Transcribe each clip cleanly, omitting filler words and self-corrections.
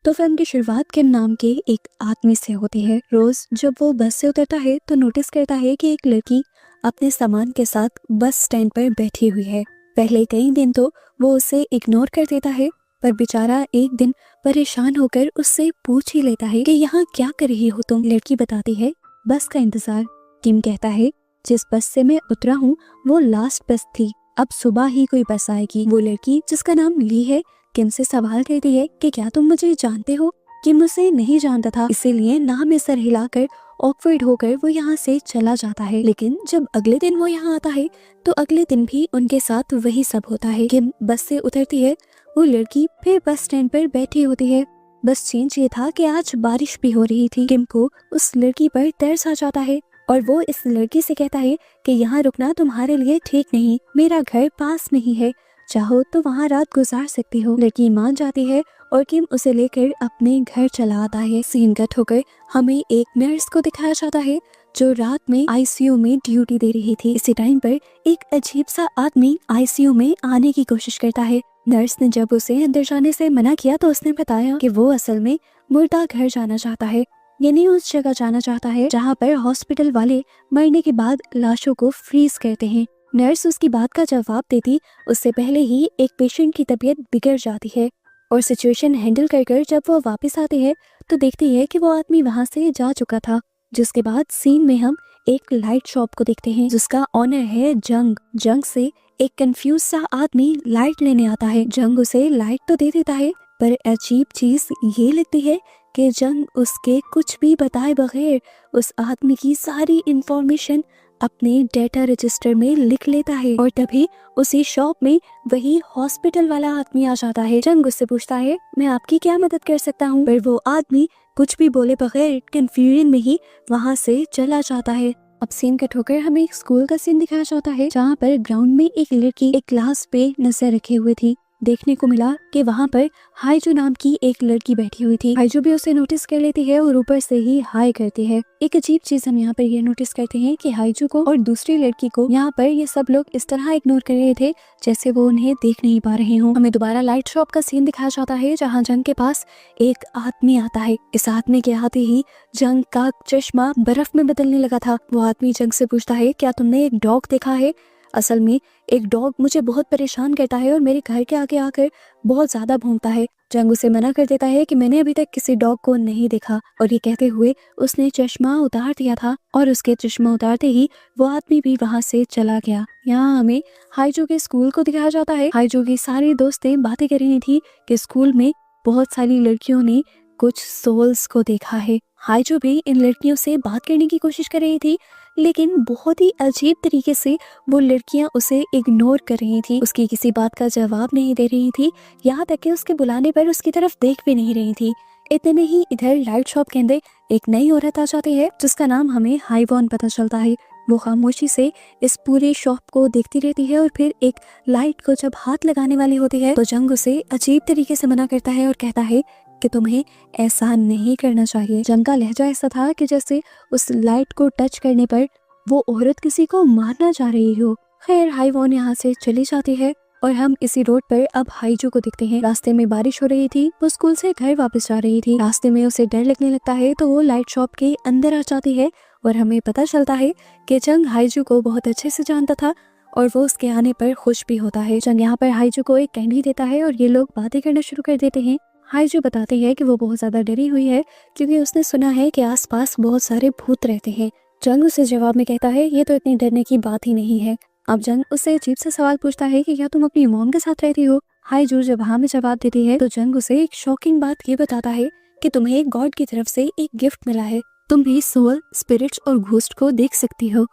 तो फिल्म की शुरुआत किम नाम के एक आदमी से होती है। रोज जब वो बस से उतरता है तो नोटिस करता है कि एक लड़की अपने सामान के साथ बस स्टैंड पर बैठी हुई है। पहले कई दिन तो वो उसे इग्नोर कर देता है, पर बेचारा एक दिन परेशान होकर उससे पूछ ही लेता है कि यहाँ क्या कर रही हो तुम। लड़की बताती है, बस का इंतजार। किम कहता है, जिस बस से मैं उतरा हूँ वो लास्ट बस थी, अब सुबह ही कोई बस आएगी। वो लड़की जिसका नाम ली है किम से सवाल करती है कि क्या तुम मुझे जानते हो। किम उसे नहीं जानता था, इसीलिए नाम में सर हिलाकर ऑकवर्ड होकर वो यहाँ से चला जाता है। लेकिन जब अगले दिन वो यहाँ आता है तो अगले दिन भी उनके साथ वही सब होता है। किम बस से उतरती है, वो लड़की फिर बस स्टैंड पर बैठी होती है। बस चेंज ये था कि आज बारिश भी हो रही थी। किम को उस लड़की पर तरस आ जाता है और वो इस लड़की से कहता है कि यहाँ रुकना तुम्हारे लिए ठीक नहीं, मेरा घर पास में ही है, चाहो तो वहाँ रात गुजार सकती हो। लड़की मान जाती है और किम उसे लेकर अपने घर चला आता है। सीन कट होकर हमें एक नर्स को दिखाया जाता है जो रात में आईसीयू में ड्यूटी दे रही थी। इसी टाइम पर एक अजीब सा आदमी आईसीयू में आने की कोशिश करता है। नर्स ने जब उसे अंदर जाने से मना किया तो उसने बताया कि वो असल में मुर्दा घर जाना चाहता है, यानी उस जगह जाना चाहता है जहाँ पर हॉस्पिटल वाले मरने के बाद लाशों को फ्रीज करते हैं। नर्स उसकी बात का जवाब देती उससे पहले ही एक पेशेंट की तबीयत बिगड़ जाती है और सिचुएशन हैंडल कर जब वो वापस आती है तो देखती है कि वो आदमी वहाँ से जा चुका था। जिसके बाद सीन में हम एक लाइट शॉप को देखते हैं जिसका ऑनर है जंग। जंग से एक कंफ्यूज सा आदमी लाइट लेने आता है। जंग उसे लाइट तो दे देता है, पर अजीब चीज ये लगती है कि जंग उसके कुछ भी बताए बगैर उस आदमी की सारी इंफॉर्मेशन अपने डेटा रजिस्टर में लिख लेता है और तभी उसी शॉप में वही हॉस्पिटल वाला आदमी आ जाता है। जंग उससे पूछता है, मैं आपकी क्या मदद कर सकता हूँ, पर वो आदमी कुछ भी बोले बगैर कंफ्यूजन में ही वहाँ से चला जाता है। अब सीन कट होकर हमें एक स्कूल का सीन दिखाया जाता है जहाँ पर ग्राउंड में एक लड़की एक क्लास पे नजर रखे हुए थी। देखने को मिला कि वहाँ पर हाईजू नाम की एक लड़की बैठी हुई थी। हाईजू भी उसे नोटिस कर लेती है और ऊपर से ही हाई करती है। एक अजीब चीज हम यहाँ पर ये नोटिस करते हैं कि हाईजू को और दूसरी लड़की को यहाँ पर ये सब लोग इस तरह इग्नोर कर रहे थे जैसे वो उन्हें देख नहीं पा रहे हों। हमें दोबारा लाइट शॉप का सीन दिखाया जाता है जहाँ जंग के पास एक आदमी आता है। इस आदमी के आते ही जंग का चश्मा बर्फ में बदलने लगा था। वो आदमी जंग से पूछता है, क्या तुमने एक डॉग देखा है? असल में एक डॉग मुझे बहुत परेशान करता है और मेरे घर के आगे आकर बहुत ज्यादा भौंकता है। जंग उसे मना कर देता है कि मैंने अभी तक किसी डॉग को नहीं देखा, और ये कहते हुए उसने चश्मा उतार दिया था और उसके चश्मा उतारते ही वो आदमी भी वहाँ से चला गया। यहाँ हमें हाईजू के स्कूल को दिखाया जाता है। हाईजू की सारी दोस्तें बातें कर रही थी कि स्कूल में बहुत सारी लड़कियों ने कुछ सोल्स को देखा है। हाईजू भी इन लड़कियों से बात करने की कोशिश कर रही थी, लेकिन बहुत ही अजीब तरीके से वो लड़कियां उसे इग्नोर कर रही थी, उसकी किसी बात का जवाब नहीं दे रही थी, यहाँ तक कि उसके बुलाने पर उसकी तरफ देख भी नहीं रही थी। इतने ही इधर लाइट शॉप के अंदर एक नई औरत आ जाती है जिसका नाम हमें हाईवॉन पता चलता है। वो खामोशी से इस पूरे शॉप को देखती रहती है और फिर एक लाइट को जब हाथ लगाने वाली होती है तो जंग उसे अजीब तरीके से मना करता है और कहता है कि तुम्हें ऐसा नहीं करना चाहिए। जंग का लहजा ऐसा था कि जैसे उस लाइट को टच करने पर वो औरत किसी को मारना चाह रही हो। खैर हाईवॉन यहाँ से चली जाती है और हम इसी रोड पर अब हाईजू को दिखते हैं। रास्ते में बारिश हो रही थी, वो स्कूल से घर वापस जा रही थी। रास्ते में उसे डर लगने लगता है तो वो लाइट शॉप के अंदर आ जाती है और हमें पता चलता है कि जंग हाईजू को बहुत अच्छे से जानता था और वो उसके आने पर खुश भी होता है। जंग यहाँ पर हाईजू को एक कैंडी देता है और ये लोग बातें करना शुरू कर देते हैं। हाईजू बताती है कि वो बहुत ज्यादा डरी हुई है क्योंकि उसने सुना है कि आसपास बहुत सारे भूत रहते हैं। जंग उसे जवाब में कहता है, ये तो इतनी डरने की बात ही नहीं है। अब जंग उससे अजीब से सवाल पूछता है कि क्या तुम अपनी मॉम के साथ रहती हो? हाईजू जब हाँ में जवाब देती है तो जंग उसे एक शॉकिंग बात ये बताता है कि तुम्हें एक गॉड की तरफ से एक गिफ्ट मिला है, तुम भी सोल, स्पिरिट्स और घोस्ट को देख सकती हो।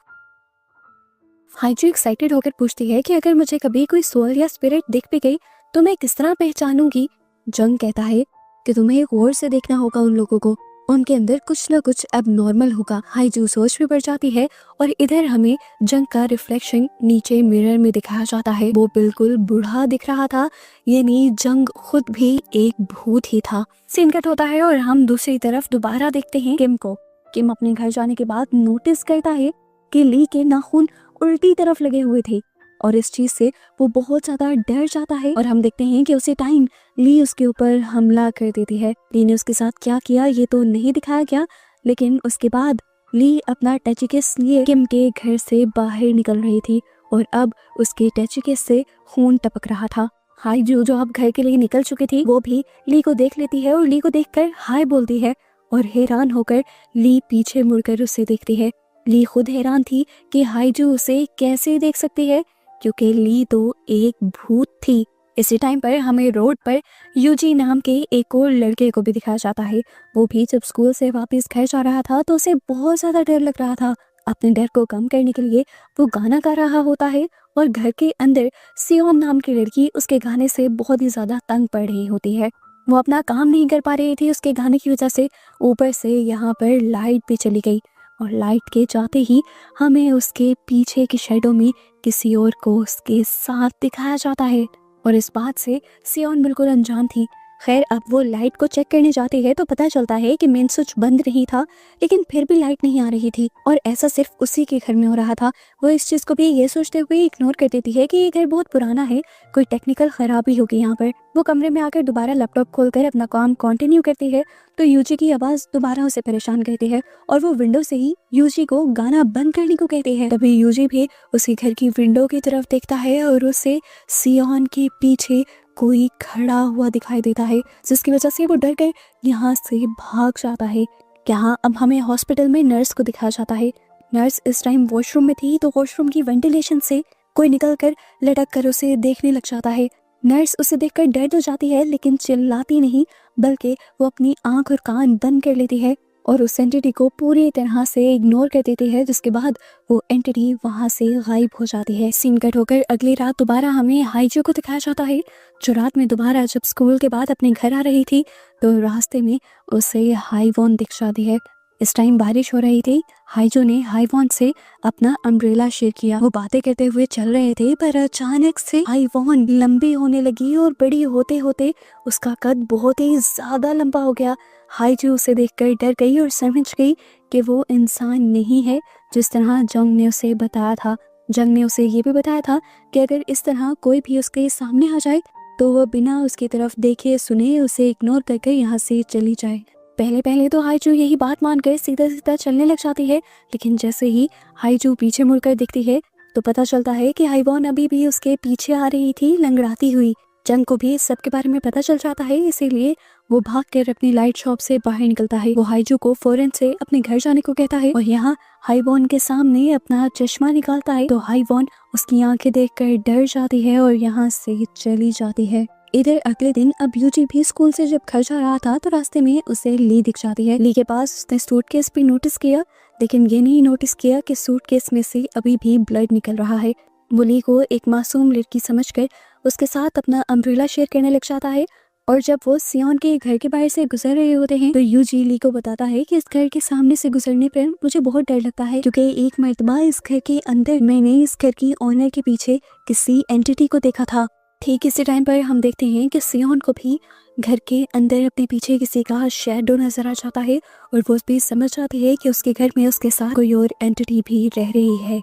हाईजू एक्साइटेड होकर पूछती है कि अगर मुझे कभी कोई सोल या स्पिरिट दिख भी गई तो मैं किस तरह पहचानूंगी? जंग कहता है कि तुम्हें गौर से देखना होगा उन लोगों को, उनके अंदर कुछ न कुछ अब नॉर्मल होगा। हाईजू सोच भी बढ़ जाती है और इधर हमें जंग का रिफ्लेक्शन नीचे मिरर में दिखाया जाता है। वो बिल्कुल बूढ़ा दिख रहा था, यानी जंग खुद भी एक भूत ही था। सीन कट होता है और हम दूसरी तरफ दोबारा देखते हैं किम को। किम अपने घर जाने के बाद नोटिस करता है कि ली के नाखून उल्टी तरफ लगे हुए थे। और इस चीज से वो बहुत ज्यादा डर जाता है। और हम देखते हैं कि उसी टाइम ली उसके ऊपर हमला कर देती है। ली ने उसके साथ क्या किया ये तो नहीं दिखाया गया, लेकिन उसके बाद ली अपना टैचिकेस लिए किम के घर से बाहर निकल रही थी और अब उसके टैचिकेस से खून टपक रहा था। हाईजू जो अब घर के लिए निकल चुकी थी वो भी ली को देख लेती है और ली को देखकर हाय बोलती है और हैरान होकर ली पीछे मुड़कर उसे देखती है। ली खुद हैरान थी कि हाईजू उसे कैसे देख सकती है, क्योंकि ली तो एक भूत थी। इसी टाइम पर हमें रोड पर यूजी नाम के एक और लड़के को भी दिखाया जाता है। वो भी जब स्कूल से वापस घर जा रहा था तो उसे बहुत ज्यादा डर लग रहा था। अपने डर को कम करने के लिए वो गाना गा रहा होता है और घर के अंदर सियोन नाम की लड़की उसके गाने से बहुत ही ज्यादा तंग पड़ रही होती है। वो अपना काम नहीं कर पा रही थी उसके गाने की वजह से। ऊपर से यहाँ पर लाइट भी चली गई और लाइट के जाते ही हमें उसके पीछे की शेडो में किसी और को उसके साथ दिखाया जाता है और इस बात से सियोन बिल्कुल अनजान थी। खैर अब वो लाइट को चेक करने जाती है तो पता चलता है कि मेन स्विच बंद नहीं था, लेकिन फिर भी लाइट नहीं आ रही थी और ऐसा सिर्फ उसी के घर में हो रहा था। वो इस चीज को भी ये सोचते हुए इग्नोर कर देती है कि ये घर बहुत पुराना है, कोई टेक्निकल खराबी होगी यहाँ पर। वो कमरे में आकर दोबारा लैपटॉप खोलकर अपना काम कंटिन्यू करती है तो यूजी की आवाज दोबारा उसे परेशान करती है और वो विंडो से ही यूजी को गाना बंद करने को कहती है। तभी यूजी भी उसी घर की विंडो की तरफ देखता है और उसे सियोन के पीछे कोई खड़ा हुआ दिखाई देता है, जिसकी वजह से वो डर कर यहाँ से भाग जाता है। यहाँ अब हमें हॉस्पिटल में नर्स को दिखाया जाता है। नर्स इस टाइम वॉशरूम में थी तो वॉशरूम की वेंटिलेशन से कोई निकल कर लटक कर उसे देखने लग जाता है। नर्स उसे देखकर डर तो जाती है लेकिन चिल्लाती नहीं, बल्कि वो अपनी आंख और कान बंद कर लेती है और उस एंटिटी को पूरी तरह से इग्नोर कर देती है, जिसके बाद वो एंटिटी वहां से गायब हो जाती है। सीन कट होकर अगली रात दोबारा हमें हाईजू को दिखाया जाता है, जो रात में दोबारा जब स्कूल के बाद अपने घर आ रही थी तो रास्ते में उसे हाईवॉन दिख जाती है। इस टाइम बारिश हो रही थी। हाईजू ने हाईवॉन से अपना अम्ब्रेला शेयर किया। वो बातें करते हुए चल रहे थे पर अचानक से हाईवॉन लंबी होने लगी और बड़ी होते होते उसका कद बहुत ही ज्यादा लंबा हो गया। हाईजू उसे देखकर डर गई और समझ गई कि वो इंसान नहीं है जिस तरह जंग ने उसे बताया था। जंग ने उसे ये भी बताया था कि अगर इस तरह कोई भी उसके सामने आ जाए तो वो बिना उसकी तरफ देखे सुने उसे इग्नोर करके यहाँ से चली जाए। पहले पहले तो हाईजू यही बात मानकर सीधा सीधा चलने लग जाती है, लेकिन जैसे ही हाईजू पीछे मुड़कर दिखती है तो पता चलता है कि हाईवॉन अभी भी उसके पीछे आ रही थी लंगड़ाती हुई। जंग को भी इस सब के बारे में पता चल जाता है, इसीलिए वो भाग कर अपनी लाइट शॉप से बाहर निकलता है। वो हाईजू को फौरन से अपने घर जाने को कहता है और यहाँ हाईवॉन के सामने अपना चश्मा निकालता है तो हाईवॉन उसकी आंखें देखकर डर जाती है और यहाँ से चली जाती है। इधर अगले दिन अब यूजी भी स्कूल से जब घर जा रहा था तो रास्ते में उसे ली दिख जाती है। ली के पास उसने सूटकेस भी नोटिस किया, लेकिन ये नहीं नोटिस किया कि सूटकेस में से अभी भी ब्लड निकल रहा है। वो ली को एक मासूम लड़की समझकर उसके साथ अपना अम्ब्रेला शेयर करने लग जाता है और जब वो सियोन के घर के बाहर से गुजर रहे होते हैं तो यूजी ली को बताता है कि इस घर के सामने से गुजरने पर मुझे बहुत डर लगता है, क्योंकि एक मर्तबा इस घर के अंदर मैंने इस घर की ओनर के पीछे किसी एंटिटी को देखा था। ठीक इसी टाइम पर हम देखते हैं कि सियोन को भी घर के अंदर अपने पीछे किसी का शैडो नजर आ जाता है और वो भी समझ जाती है कि उसके घर में उसके साथ कोई और एंटिटी भी रह रही है।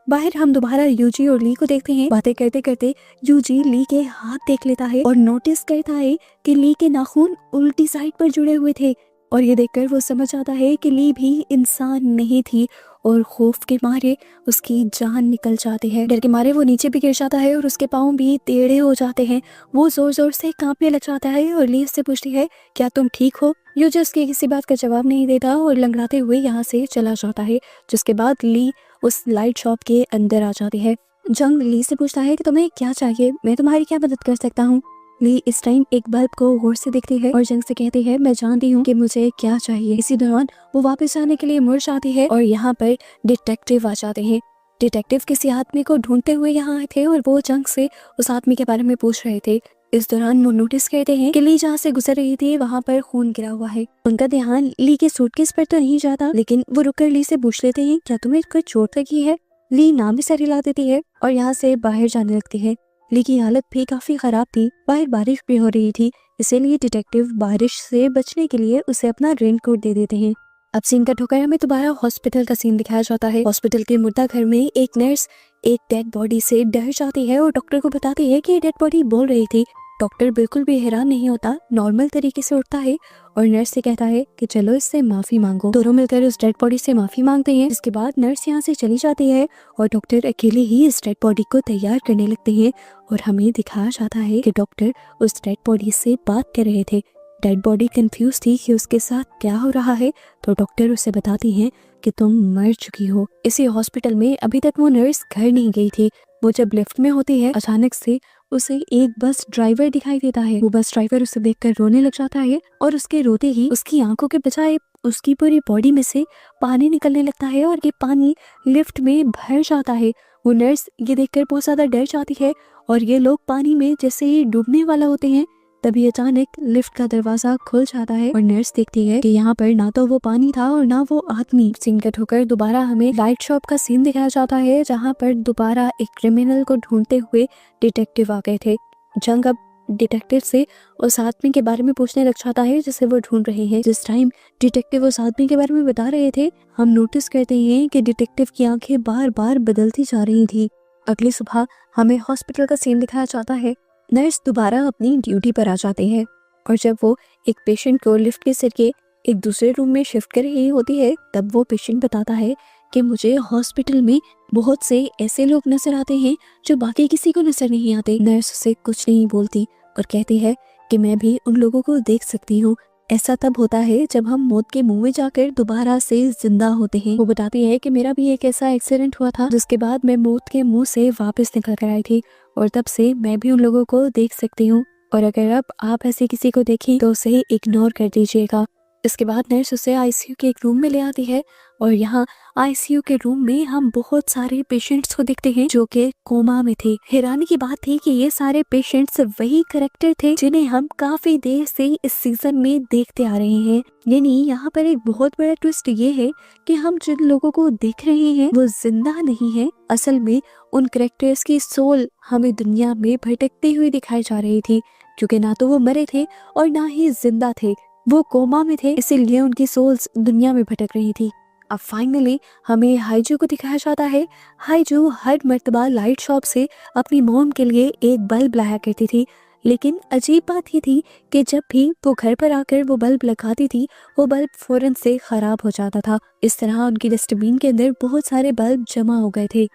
बाहर हम दोबारा यूजी और ली को देखते हैं। बातें करते करते यूजी ली के हाथ देख लेता है और नोटिस करता है कि ली के नाखून उल्टी साइड पर जुड़े हुए थे और ये देखकर वो समझ आता है कि ली भी इंसान नहीं थी और खौफ के मारे उसकी जान निकल जाती है। डर के मारे वो नीचे भी गिर जाता है और उसके पाँव भी टेढ़े हो जाते हैं। वो जोर जोर से कांपने लग जाता है और ली उससे पूछती है क्या तुम ठीक हो। यूजी उसकी किसी बात का जवाब नहीं देता और लंगड़ाते हुए यहाँ से चला जाता है, जिसके बाद ली उस लाइट शॉप के अंदर आ जाती है। जंग ली से पूछता है कि तुम्हें क्या चाहिए, मैं तुम्हारी क्या मदद कर सकता हूँ। ली इस टाइम एक बल्ब को गौर से देखती है और जंग से कहती है मैं जानती हूँ कि मुझे क्या चाहिए। इसी दौरान वो वापस आने के लिए मुड़ जाती है और यहाँ पर डिटेक्टिव आ जाते हैं। डिटेक्टिव किसी आदमी को ढूंढते हुए यहाँ आए थे और वो जंग से उस आदमी के बारे में पूछ रहे थे। इस दौरान वो नोटिस करते हैं कि ली जहाँ से गुजर रही थी वहाँ पर खून गिरा हुआ है। उनका ध्यान ली के सूटकेस पर तो नहीं जाता, लेकिन वो रुककर ली से पूछ लेते हैं क्या तुम्हें कोई चोट लगी है। ली नाम भी सर हिला देती है और यहाँ से बाहर जाने लगती है। ली की हालत भी काफी खराब थी, बाहर बारिश भी हो रही थी, इसीलिए डिटेक्टिव बारिश से बचने के लिए उसे अपना रेनकोट दे देते हैं। अब सीन कट होकर हमें दोबारा हॉस्पिटल का सीन दिखाया जाता है। हॉस्पिटल के मुर्दा घर में एक नर्स एक डेड बॉडी से डर जाती है और डॉक्टर को बताती है कि ये डेड बॉडी बोल रही थी। डॉक्टर बिल्कुल भी हैरान नहीं होता, नॉर्मल तरीके से उठता है और नर्स से कहता है कि चलो इससे माफी मांगो। दोनों मिलकर उस डेड बॉडी से माफी मांगते हैं, जिसके बाद नर्स यहाँ से चली जाती है और डॉक्टर अकेले ही इस डेड बॉडी को तैयार करने लगते हैं और हमें दिखाया जाता है कि डॉक्टर उस डेड बॉडी से बात कर रहे थे। डेड बॉडी कंफ्यूज थी कि उसके साथ क्या हो रहा है, तो डॉक्टर उसे बताती हैं कि तुम मर चुकी हो। इसी हॉस्पिटल में अभी तक वो नर्स घर नहीं गई थी। वो जब लिफ्ट में होती है, अचानक से उसे एक बस ड्राइवर दिखाई देता है। वो बस ड्राइवर उसे देखकर रोने लग जाता है और उसके रोते ही उसकी आंखों के बजाय उसकी पूरी बॉडी में से पानी निकलने लगता है और ये पानी लिफ्ट में भर जाता है। वो नर्स ये देखकर बहुत ज्यादा डर जाती है और ये लोग पानी में जैसे ही डूबने वाला होते हैं, तभी अचानक लिफ्ट का दरवाजा खुल जाता है और नर्स देखती है कि यहाँ पर ना तो वो पानी था और ना वो आदमी। सीन कट होकर दोबारा हमें लाइट शॉप का सीन दिखाया जाता है, जहाँ पर दोबारा एक क्रिमिनल को ढूंढते हुए डिटेक्टिव आ गए थे। जंग अब डिटेक्टिव से उस आदमी के बारे में पूछने लग जाता है जिसे वो ढूंढ रहे हैं। जिस टाइम डिटेक्टिव उस आदमी के बारे में बता रहे थे, हम नोटिस करते हैं कि डिटेक्टिव की आंखें बार बार बदलती जा रही थी। अगली सुबह हमें हॉस्पिटल का सीन दिखाया जाता है। नर्स दोबारा अपनी ड्यूटी पर आ जाते हैं और जब वो एक पेशेंट को लिफ्ट के जरिए एक दूसरे रूम में शिफ्ट कर रही होती है, तब वो पेशेंट बताता है कि मुझे हॉस्पिटल में बहुत से ऐसे लोग नजर आते हैं जो बाकी किसी को नजर नहीं आते। नर्स उसे कुछ नहीं बोलती और कहती है कि मैं भी उन लोगों को देख सकती हूँ। ऐसा तब होता है जब हम मौत के मुंह में जाकर दोबारा से जिंदा होते हैं। वो बताती है कि मेरा भी एक ऐसा एक्सीडेंट हुआ था जिसके बाद मैं मौत के मुंह से वापस निकल कर आई थी और तब से मैं भी उन लोगों को देख सकती हूँ, और अगर अब आप ऐसे किसी को देखें तो उसे इग्नोर कर दीजिएगा। इसके बाद नर्स उसे आईसीयू के एक रूम में ले आती है और यहाँ आईसीयू के रूम में हम बहुत सारे पेशेंट्स को देखते हैं जो कि कोमा में थे। हैरानी की बात थी कि ये सारे पेशेंट्स वही कैरेक्टर थे जिन्हें हम काफी देर से इस सीजन में देखते आ रहे हैं। यानी यहाँ पर एक बहुत बड़ा ट्विस्ट ये है कि हम जिन लोगों को देख रहे हैं वो जिंदा नहीं है, असल में उन कैरेक्टर्स की सोल हमें दुनिया में भटकती हुई दिखाई जा रही थी, क्योंकि ना तो वो मरे थे और ना ही जिंदा थे, वो कोमा में थे, इसीलिए उनकी सोल्स दुनिया में भटक रही थी। अब फाइनली हमें हाइजू को दिखाया जाता है। हाइजू हर मर्तबा लाइट शॉप से अपनी मॉम के लिए एक बल्ब लाया करती थी, लेकिन अजीब बात ये थी कि जब भी वो घर पर आकर वो बल्ब लगाती थी, वो बल्ब फौरन से खराब हो जाता था। इस तरह उनकी डस्टबिन के अंदर बहुत सारे बल्ब जमा हो गए थे।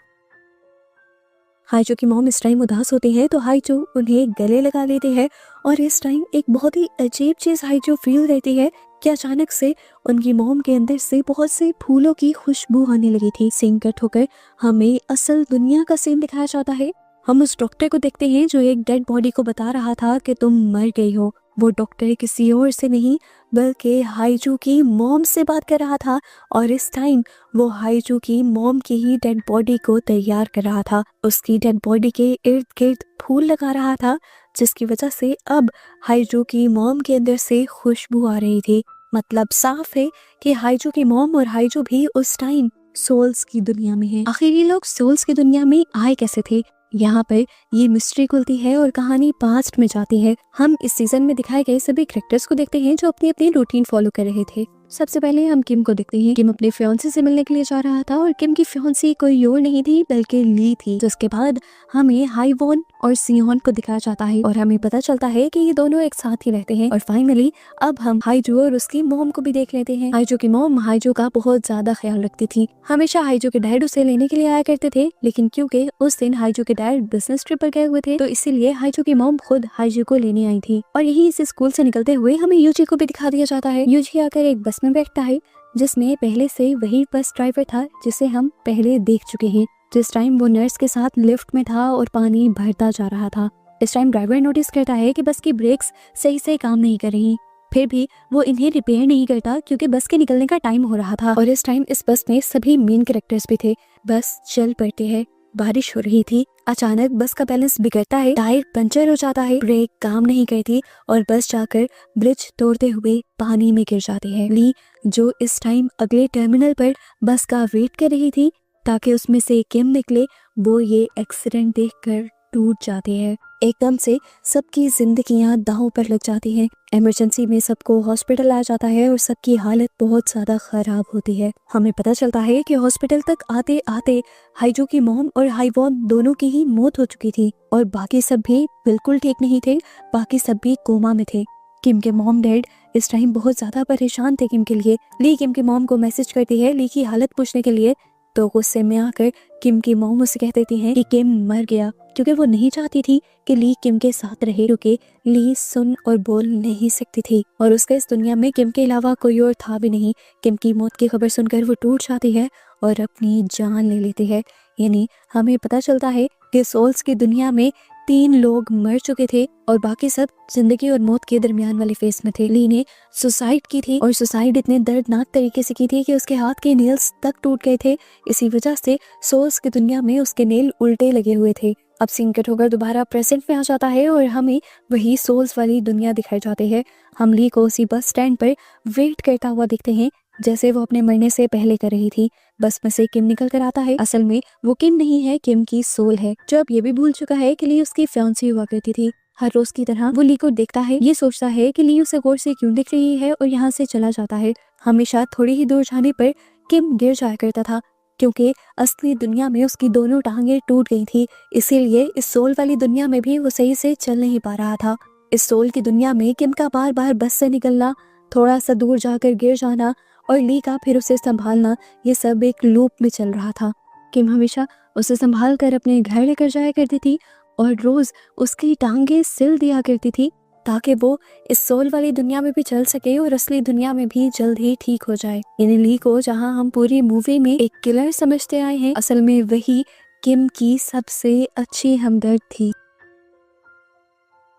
हाइजू की मॉम इस टाइम उदास होती है तो हाइजू उन्हें गले लगा लेते हैं और इस टाइम एक बहुत ही अजीब चीज हाइजू फील करती है कि अचानक से उनकी मॉम के अंदर से बहुत से फूलों की खुशबू आने लगी थी। सीन कट होकर हमें असल दुनिया का सीन दिखाया जाता है। हम उस डॉक्टर को देखते हैं जो एक डेड बॉडी को बता रहा था कि तुम मर गई हो। वो डॉक्टर किसी और से नहीं बल्कि हाइजू की मॉम से बात कर रहा था और इस टाइम वो हाइजू की मॉम की ही डेड बॉडी को तैयार कर रहा था। उसकी डेड बॉडी के इर्द गिर्द फूल लगा रहा था, जिसकी वजह से अब हाइजू की मॉम के अंदर से खुशबू आ रही थी। मतलब साफ है कि हाइजू की मॉम और हाइजू भी उस टाइम सोल्स की दुनिया में है। आखिर ये लोग सोल्स की दुनिया में आए कैसे थे? यहाँ पर ये मिस्ट्री खुलती है और कहानी पास्ट में जाती है। हम इस सीजन में दिखाए गए सभी कैरेक्टर्स को देखते हैं जो अपनी अपनी रूटीन फॉलो कर रहे थे। सबसे पहले हम किम को देखते हैं। किम अपने फियांसे से मिलने के लिए जा रहा था और किम की फियांसी कोई और नहीं थी बल्कि ली थी। जिसके बाद हमें हाईवॉन और सियोन को दिखाया जाता है और हमें पता चलता है कि ये दोनों एक साथ ही रहते हैं। और फाइनली अब हम हाइजू और उसकी मॉम को भी देख लेते हैं। हाइजू की मॉम हाइजू का बहुत ज्यादा ख्याल रखती थी। हमेशा हाइजू के डैड उसे लेने के लिए आया करते थे, लेकिन क्योंकि उस दिन हाइजू के डैड बिजनेस ट्रिप पर गए हुए थे तो इसीलिए हाइजू की मॉम खुद हाइजू को लेने आई थी। और यही इस स्कूल से निकलते हुए हमें यूजी को भी दिखा दिया जाता है। यूजी आकर एक बस में बैठता है जिसमें पहले से वही बस ड्राइवर था जिसे हम पहले देख चुके हैं। जिस टाइम वो नर्स के साथ लिफ्ट में था और पानी भरता जा रहा था, इस टाइम ड्राइवर नोटिस करता है कि बस की ब्रेक्स सही से काम नहीं कर रही। फिर भी वो इन्हें रिपेयर नहीं करता क्योंकि बस के निकलने का टाइम हो रहा था। और इस टाइम इस बस में सभी मेन कैरेक्टर्स भी थे। बस चल पड़ते हैं। बारिश हो रही थी। अचानक बस का बैलेंस बिगड़ता है, टायर पंचर हो जाता है, ब्रेक काम नहीं करती और बस जाकर ब्रिज तोड़ते हुए पानी में गिर जाती है। ली जो इस टाइम अगले टर्मिनल पर बस का वेट कर रही थी ताकि उसमें से किम निकले, वो ये एक्सीडेंट देखकर टूट जाती है। एकदम से सबकी जिंदगियां दांव पर लग जाती हैं। इमरजेंसी में सबको हॉस्पिटल लाया जाता है और सबकी हालत बहुत ज्यादा खराब होती है। हमें पता चलता है कि हॉस्पिटल तक आते आते हाइजू की मॉम और हाईवॉन दोनों की ही मौत हो चुकी थी और बाकी सब भी बिल्कुल ठीक नहीं थे। बाकी सब भी कोमा में थे। किम के मॉम डैड इस टाइम बहुत ज्यादा परेशान थे किम के लिए। ली किम की मॉम को मैसेज करती है ली की हालत पूछने के लिए, तो गुस्से में आकर किम की मॉम उसे कह देती हैं कि किम मर गया, क्योंकि वो नहीं चाहती थी कि ली किम के साथ रहे, क्योंकि ली सुन और बोल नहीं सकती थी और उसका इस दुनिया में किम के अलावा कोई और था भी नहीं। किम की मौत की खबर सुनकर वो टूट जाती है और अपनी जान ले लेती है। यानी हमें पता चलता है कि सोल्स की दुनिया में 3 लोग मर चुके थे और बाकी सब जिंदगी और मौत के दरमियान वाले फेस में थे। ली ने सुसाइड की थी और सुसाइड इतने दर्दनाक तरीके से की थी कि उसके हाथ के नेल्स तक टूट गए थे। इसी वजह से सोल्स की दुनिया में उसके नेल उल्टे लगे हुए थे। अब सीन कट होकर दोबारा प्रेजेंट में आ जाता है और हमें वही सोल्स वाली दुनिया दिखाई जाती है। हम ली को उसी बस स्टैंड पर वेट करता हुआ दिखते हैं जैसे वो अपने मरने से पहले कर रही थी। बस में से किम निकल कर आता है। असल में वो किम नहीं है, किम की सोल है, जो अब ये भी भूल चुका है कि ली उसकी फियांसी हुआ करती थी। हर रोज की तरह वो ली को देखता है, ये सोचता है कि ली उसे गौर से क्यों दिख रही है और यहाँ से चला जाता है। हमेशा थोड़ी ही दूर जाने पर किम गिर जाया करता था, क्योंकि असली दुनिया में उसकी दोनों टांगे टूट गई थी। इसीलिए इस सोल वाली दुनिया में भी वो सही से चल नहीं पा रहा था। इस सोल की दुनिया में किम का बार बार बस से निकलना, थोड़ा सा दूर जाकर गिर जाना और ली का फिर उसे संभालना, ये सब एक लूप में चल रहा था। किम हमेशा उसे संभाल कर अपने घर लेकर जाया करती थी और रोज उसकी टांगे सिल दिया करती थी ताकि वो इस सोल वाली दुनिया में भी चल सके और असली दुनिया में भी जल्द ही ठीक हो जाए। यानी ली को जहां हम पूरी मूवी में एक किलर समझते आए हैं, असल में वही किम की सबसे अच्छी हमदर्द थी।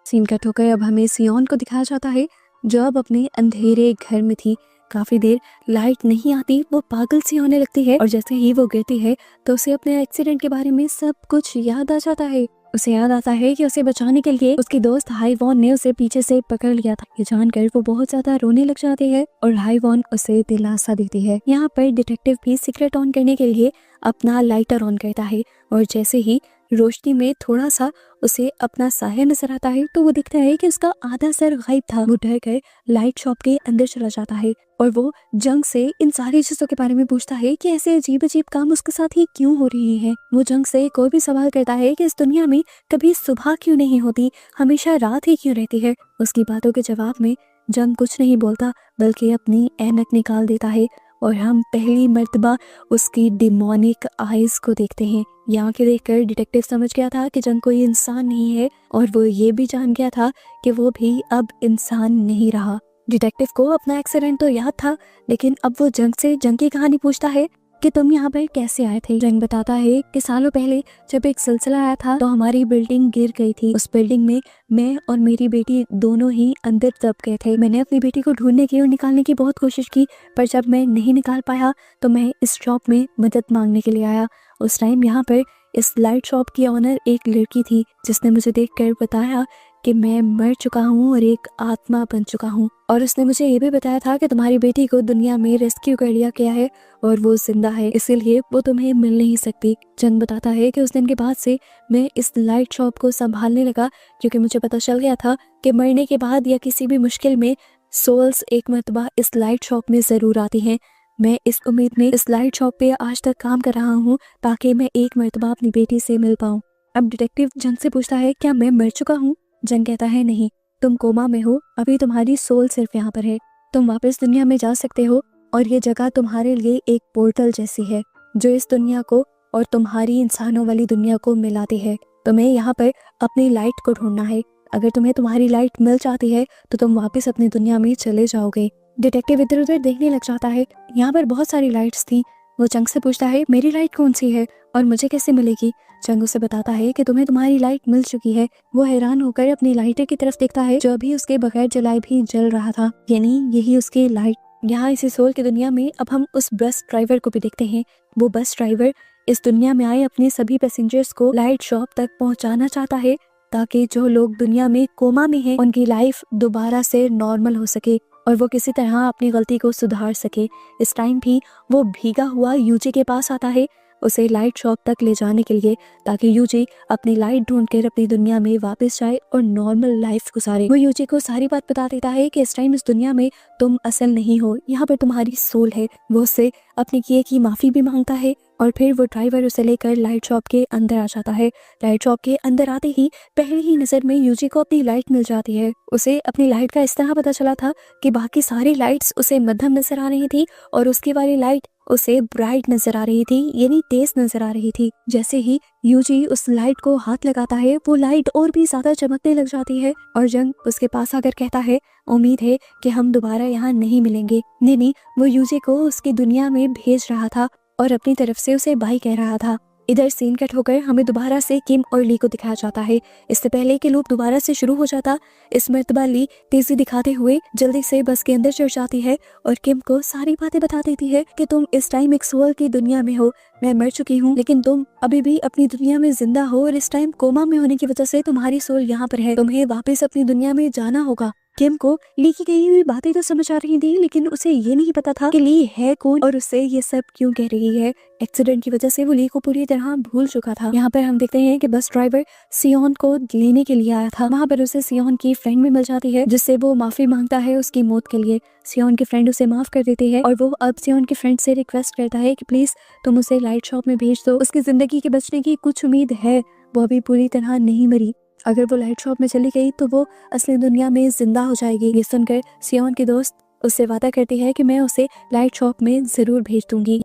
सीन कट होकर अब हमें सियोन को दिखाया जाता है जो अब अपने अंधेरे घर में थी। काफी देर लाइट नहीं आती, वो पागल सी होने लगती है और जैसे ही वो गिरती है तो उसे अपने एक्सीडेंट के बारे में सब कुछ याद आ जाता है। उसे याद आता है कि उसे बचाने के लिए उसकी दोस्त हाईवॉन ने उसे पीछे से पकड़ लिया था। ये जानकर वो बहुत ज्यादा रोने लग जाती है और हाईवॉन उसे दिलासा देती है। यहाँ पर डिटेक्टिव भी सिगरेट ऑन करने के लिए अपना लाइटर ऑन करता है और जैसे ही रोशनी में थोड़ा सा उसे अपना साया नजर आता है तो वो दिखता है कि उसका आधा सर गायब था। वो डर कर लाइट शॉप के अंदर चला जाता है और वो जंग से इन सारी चीजों के बारे में पूछता है कि ऐसे अजीब अजीब काम उसके साथ ही क्यों हो रही है। वो जंग से कोई भी सवाल करता है कि इस दुनिया में कभी सुबह क्यों नहीं होती, हमेशा रात ही क्यों रहती है। उसकी बातों के जवाब में जंग कुछ नहीं बोलता बल्कि अपनी ऐनक निकाल देता है और हम पहली मर्तबा उसकी डिमोनिक आइज को देखते हैं। यहाँ के देखकर डिटेक्टिव समझ गया था कि जंग कोई इंसान नहीं है और वो ये भी जान गया था कि वो भी अब इंसान नहीं रहा। डिटेक्टिव को अपना एक्सीडेंट तो याद था, लेकिन अब वो जंग से जंग की कहानी पूछता है कि तुम यहाँ पर कैसे आए थे। जंग बताता है कि सालों पहले जब एक सिलसिला आया था तो हमारी बिल्डिंग गिर गई थी। उस बिल्डिंग में मैं और मेरी बेटी दोनों ही अंदर दब गए थे। मैंने अपनी बेटी को ढूंढने की और निकालने की बहुत कोशिश की, पर जब मैं नहीं निकाल पाया तो मैं इस शॉप में मदद मांगने के लिए आया। उस टाइम यहाँ पर इस लाइट शॉप की ऑनर एक लड़की थी जिसने मुझे देखकर बताया कि मैं मर चुका हूँ और एक आत्मा बन चुका हूँ, और उसने मुझे ये भी बताया था कि तुम्हारी बेटी को दुनिया में रेस्क्यू कर लिया गया है और वो जिंदा है, इसीलिए वो तुम्हें मिल नहीं सकती। जंग बताता है कि उस दिन के बाद से मैं इस लाइट शॉप को संभालने लगा, क्योंकि मुझे पता चल गया था कि मरने के बाद या किसी भी मुश्किल में सोल्स एक मर्तबा इस लाइट शॉप में जरूर आती हैं। मैं इस उम्मीद में इस लाइट शॉप पे आज तक काम कर रहा हूँ ताकि मैं एक मर्तबा अपनी बेटी से मिल पाऊँ। अब डिटेक्टिव जंग से पूछता है क्या मैं मर चुका हूँ। जंग कहता है नहीं, तुम कोमा में हो, अभी तुम्हारी सोल सिर्फ यहाँ पर है। तुम वापस दुनिया में जा सकते हो और ये जगह तुम्हारे लिए एक पोर्टल जैसी है जो इस दुनिया को और तुम्हारी इंसानों वाली दुनिया को मिलाती है। तुम्हें यहाँ पर अपनी लाइट को ढूंढना है। अगर तुम्हें तुम्हारी लाइट मिल जाती है तो तुम वापस अपनी दुनिया में चले जाओगे। डिटेक्टिव इधर उधर देखने लग जाता है। यहाँ पर बहुत सारी लाइट्स थी। वो जंग से पूछता है मेरी लाइट कौन सी है और मुझे कैसे मिलेगी। जंग उसे बताता है कि तुम्हें तुम्हारी लाइट मिल चुकी है। वो हैरान होकर अपनी लाइटर की तरफ देखता है जो अभी उसके बगैर जलाए भी जल रहा था, यानी यही उसकी लाइट। यहाँ इसी सोल की दुनिया में अब हम उस बस ड्राइवर को भी देखते हैं। वो बस ड्राइवर इस दुनिया में आए अपने सभी पैसेंजर्स को लाइट शॉप तक पहुँचाना चाहता है ताकि जो लोग दुनिया में कोमा में हैं उनकी लाइफ दोबारा से नॉर्मल हो सके और वो किसी तरह अपनी गलती को सुधार सके। इस टाइम भी वो भीगा हुआ यूजी के पास आता है। उसे लाइट शॉप तक ले जाने के लिए, ताकि यूजी अपनी लाइट ढूंढकर अपनी दुनिया में वापस जाए और नॉर्मल लाइफ गुजारे। वो यूजी को सारी बात बता देता है कि इस टाइम इस दुनिया में तुम असल नहीं हो, यहाँ पर तुम्हारी सोल है। वो उससे अपने किए की माफी भी मांगता है और फिर वो ड्राइवर उसे लेकर लाइट शॉप के अंदर आ जाता है। लाइट शॉप के अंदर आते ही पहली ही नजर में यूजी को अपनी लाइट मिल जाती है। उसे अपनी लाइट का इस तरह पता चला था कि बाकी सारी लाइट्स उसे मध्यम नजर आ रही थी और उसकी वाली लाइट उसे ब्राइट नजर आ रही थी, यानी तेज नजर आ रही थी। जैसे ही यूजी उस लाइट को हाथ लगाता है, वो लाइट और भी ज्यादा चमकने लग जाती है और जंग उसके पास आकर कहता है, उम्मीद है कि हम दोबारा यहाँ नहीं मिलेंगे। नहीं, वो यूजी को उसकी दुनिया में भेज रहा था और अपनी तरफ से उसे बाय कह रहा था। इधर सीन कट होकर हमें दोबारा से किम और ली को दिखाया जाता है। इससे पहले कि लूप दोबारा से शुरू हो जाता, इस मर्तबा ली तेजी दिखाते हुए जल्दी से बस के अंदर चढ़ जाती है और किम को सारी बातें बता देती है कि तुम इस टाइम एक सोल की दुनिया में हो, मैं मर चुकी हूँ, लेकिन तुम अभी भी अपनी दुनिया में जिंदा हो और इस टाइम कोमा में होने की वजह से तुम्हारी सोल यहाँ पर है। तुम्हें वापस अपनी दुनिया में जाना होगा। किम को ली की कही हुई बातें तो समझ आ रही थी, लेकिन उसे ये नहीं पता था कि ली है कौन और उससे ये सब क्यों कह रही है। एक्सीडेंट की वजह से वो ली को पूरी तरह भूल चुका था। यहाँ पर हम देखते हैं कि बस ड्राइवर सियोन को लेने के लिए आया था। वहाँ पर उसे सियोन की फ्रेंड भी मिल जाती है, जिससे वो माफी मांगता है उसकी मौत के लिए। सियोन की फ्रेंड उसे माफ कर देती है और वो अब सियोन की फ्रेंड से रिक्वेस्ट करता है कि प्लीज तुम उसे लाइट शॉप में भेज दो, उसकी जिंदगी के बचने की कुछ उम्मीद है, वो अभी पूरी तरह नहीं मरी। अगर वो लाइट शॉप में चली गई तो वो असली दुनिया में जिंदा हो जाएगी। ये सुनकर सियोन की दोस्त उससे वादा करती है कि मैं उसे लाइट शॉप में जरूर भेज दूंगी।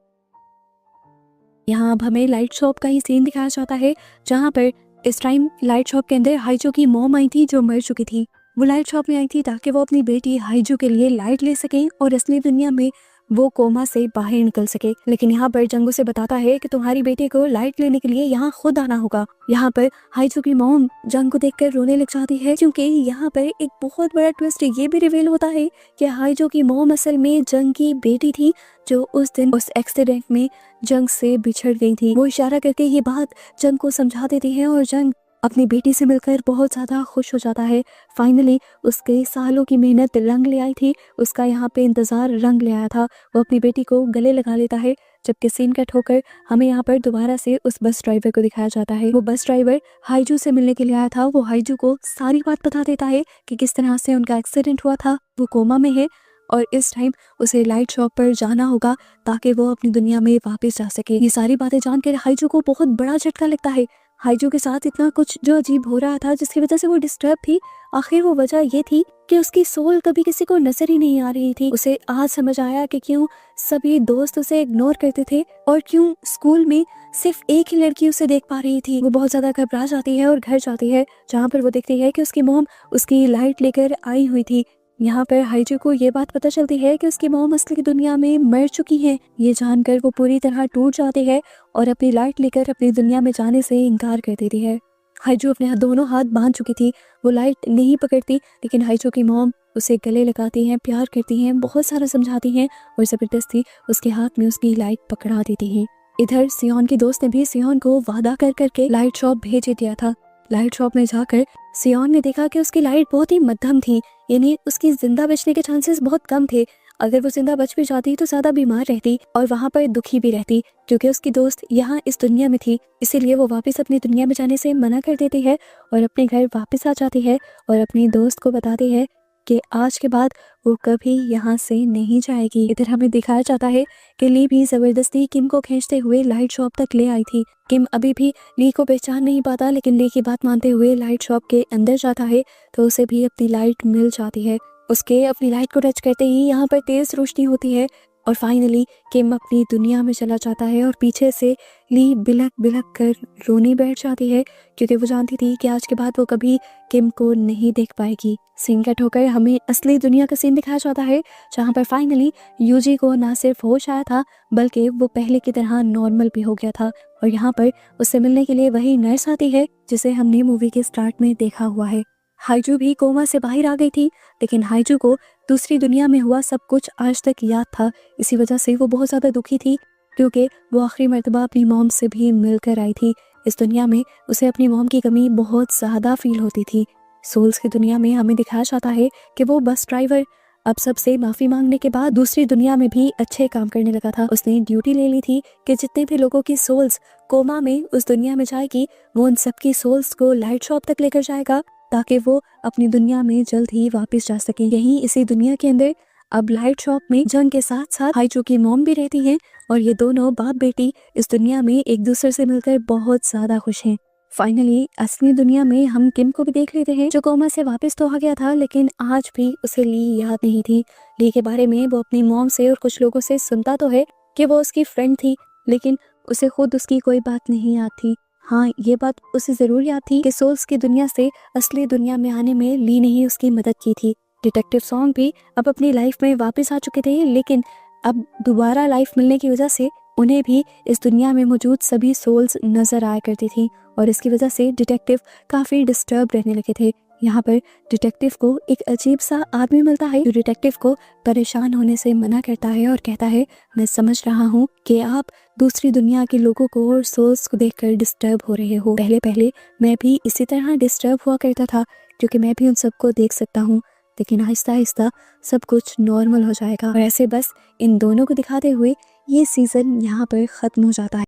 यहाँ अब हमें लाइट शॉप का ही सीन दिखाया जाता है, जहाँ पर इस टाइम लाइट शॉप के अंदर हाइजो की मॉम आई थी जो मर चुकी थी। वो लाइट शॉप में आई थी ताकि वो अपनी बेटी हाइजो के लिए लाइट ले सके और असली दुनिया में वो कोमा से बाहर निकल सके। लेकिन यहाँ पर जंगू से बताता है कि तुम्हारी बेटी को लाइट लेने के लिए यहाँ खुद आना होगा। यहाँ पर हाइजो की मॉम जंग को देखकर रोने लग जाती है, क्योंकि यहाँ पर एक बहुत बड़ा ट्विस्ट ये भी रिवील होता है कि हाइजो की मॉम असल में जंग की बेटी थी, जो उस दिन उस एक्सीडेंट में जंग से बिछड़ गई थी। वो इशारा करके ये बात जंग को समझा देती है और जंग अपनी बेटी से मिलकर बहुत ज्यादा खुश हो जाता है। फाइनली उसके सालों की मेहनत रंग ले आई थी, उसका यहाँ पे इंतजार रंग ले आया था। वो अपनी बेटी को गले लगा लेता है। जबकि सीन कट होकर हमें यहाँ पर दोबारा से उस बस ड्राइवर को दिखाया जाता है। वो बस ड्राइवर हाइजू से मिलने के लिए आया था। वो हाइजू को सारी बात बता देता है कि किस तरह से उनका एक्सीडेंट हुआ था, वो कोमा में है और इस टाइम उसे लाइट शॉप पर जाना होगा ताकि वो अपनी दुनिया में वापस जा सके। ये सारी बातें जानकर हाइजू को बहुत बड़ा झटका लगता है। हाइजू के साथ इतना कुछ जो अजीब हो रहा था, जिसकी वजह से वो डिस्टर्ब थी, आखिर वो वजह ये थी कि उसकी सोल कभी किसी को नजर ही नहीं आ रही थी। उसे आज समझ आया कि क्यों सभी दोस्त उसे इग्नोर करते थे और क्यों स्कूल में सिर्फ एक ही लड़की उसे देख पा रही थी। वो बहुत ज्यादा घबरा जाती है और घर जाती है, जहाँ पर वो देखती है कि उसकी मॉम उसकी लाइट लेकर आई हुई थी। यहाँ पर हाइजू को ये बात पता चलती है कि उसकी मॉम असली दुनिया में मर चुकी है। ये जानकर वो पूरी तरह टूट जाती है और अपनी लाइट लेकर अपनी दुनिया में जाने से इनकार कर देती है। हाइजू अपने दोनों हाथ बांध चुकी थी, वो लाइट नहीं पकड़ती, लेकिन हाइजू की मॉम उसे गले लगाती हैं, प्यार करती हैं, बहुत सारा समझाती हैं और जबरदस्ती उसके हाथ में उसकी लाइट पकड़ा देती हैं। इधर सियोन की दोस्त ने भी सियोन को वादा कर करके लाइट शॉप भेज दिया था। लाइट शॉप में जाकर सियोन ने देखा कि उसकी लाइट बहुत ही मध्यम थी, यानी उसकी जिंदा बचने के चांसेस बहुत कम थे। अगर वो जिंदा बच भी जाती तो ज्यादा बीमार रहती और वहाँ पर दुखी भी रहती, क्योंकि उसकी दोस्त यहाँ इस दुनिया में थी। इसीलिए वो वापस अपनी दुनिया में जाने से मना कर देती है और अपने घर वापस आ जाती है और अपनी दोस्त को बताती है कि आज के बाद वो कभी यहाँ से नहीं जाएगी। इधर हमें दिखाया जाता है कि ली भी जबरदस्ती किम को खींचते हुए लाइट शॉप तक ले आई थी। किम अभी भी ली को पहचान नहीं पाता, लेकिन ली की बात मानते हुए लाइट शॉप के अंदर जाता है तो उसे भी अपनी लाइट मिल जाती है। उसके अपनी लाइट को टच करते ही यहाँ पर तेज रोशनी होती है और फाइनली किम अपनी दुनिया में चला जाता है और पीछे से ली बिलक बिलक कर रोने बैठ जाती है, क्योंकि वो जानती थी कि आज के बाद वो कभी किम को नहीं देख पाएगी। सीन कट होकर हमें असली दुनिया का सीन दिखाया जाता है, जहाँ पर फाइनली यूजी को ना सिर्फ होश आया था बल्कि वो पहले की तरह नॉर्मल भी हो गया था और यहाँ पर उससे मिलने के लिए वही नर्स आती है जिसे हमने मूवी के स्टार्ट में देखा हुआ है। हाइजू भी कोमा से बाहर आ गई थी, लेकिन हाइजू को दूसरी दुनिया में हुआ सब कुछ आज तक याद था। इसी वजह से वो बहुत ज़्यादा दुखी थी, क्योंकि वो आखिरी मर्तबा अपनी मॉम से भी मिलकर आई थी। इस दुनिया में उसे अपनी मॉम की कमी बहुत ज़्यादा फील होती थी। सोल्स की दुनिया में हमें दिखाया जाता है कि वो बस ड्राइवर अब सबसे माफी मांगने के बाद दूसरी दुनिया में भी अच्छे काम करने लगा था। उसने ड्यूटी ले ली थी कि जितने भी लोगों की सोल्स कोमा में उस दुनिया में जाएगी, वो उन सबकी सोल्स को लाइट शॉप तक लेकर जाएगा ताकि वो अपनी दुनिया में जल्द ही वापस जा सके। यहीं इसी दुनिया के अंदर अब लाइट शॉप में जंग के साथ साथ हाइजू की मॉम भी रहती हैं और ये दोनों बाप बेटी इस दुनिया में एक दूसरे से मिलकर बहुत ज्यादा खुश हैं। फाइनली असली दुनिया में हम किम को भी देख लेते हैं, जो कोमा से वापस तो आ गया था लेकिन आज भी उसे ली याद नहीं थी। ली के बारे में वो अपनी मॉम से और कुछ लोगों से सुनता तो है कि वो उसकी फ्रेंड थी, लेकिन उसे खुद उसकी कोई बात नहीं याद थी। हाँ, ये बात उसे जरूर याद थी कि सोल्स की दुनिया से असली दुनिया में आने में ली ने ही उसकी मदद की थी। डिटेक्टिव सॉन्ग भी अब अपनी लाइफ में वापस आ चुके थे, लेकिन अब दोबारा लाइफ मिलने की वजह से उन्हें भी इस दुनिया में मौजूद सभी सोल्स नजर आया करती थी और इसकी वजह से डिटेक्टिव काफी डिस्टर्ब रहने लगे थे। यहाँ पर डिटेक्टिव को एक अजीब सा आदमी मिलता है जो डिटेक्टिव को परेशान होने से मना करता है और कहता है, मैं समझ रहा हूँ कि आप दूसरी दुनिया के लोगों को और सोल्स को देखकर डिस्टर्ब हो रहे हो। पहले पहले मैं भी इसी तरह डिस्टर्ब हुआ करता था क्योंकि मैं भी उन सबको देख सकता हूँ, लेकिन आहिस्ता आहिस्ता सब कुछ नॉर्मल हो जाएगा। और ऐसे बस इन दोनों को दिखाते हुए ये सीजन यहाँ पर खत्म हो जाता है।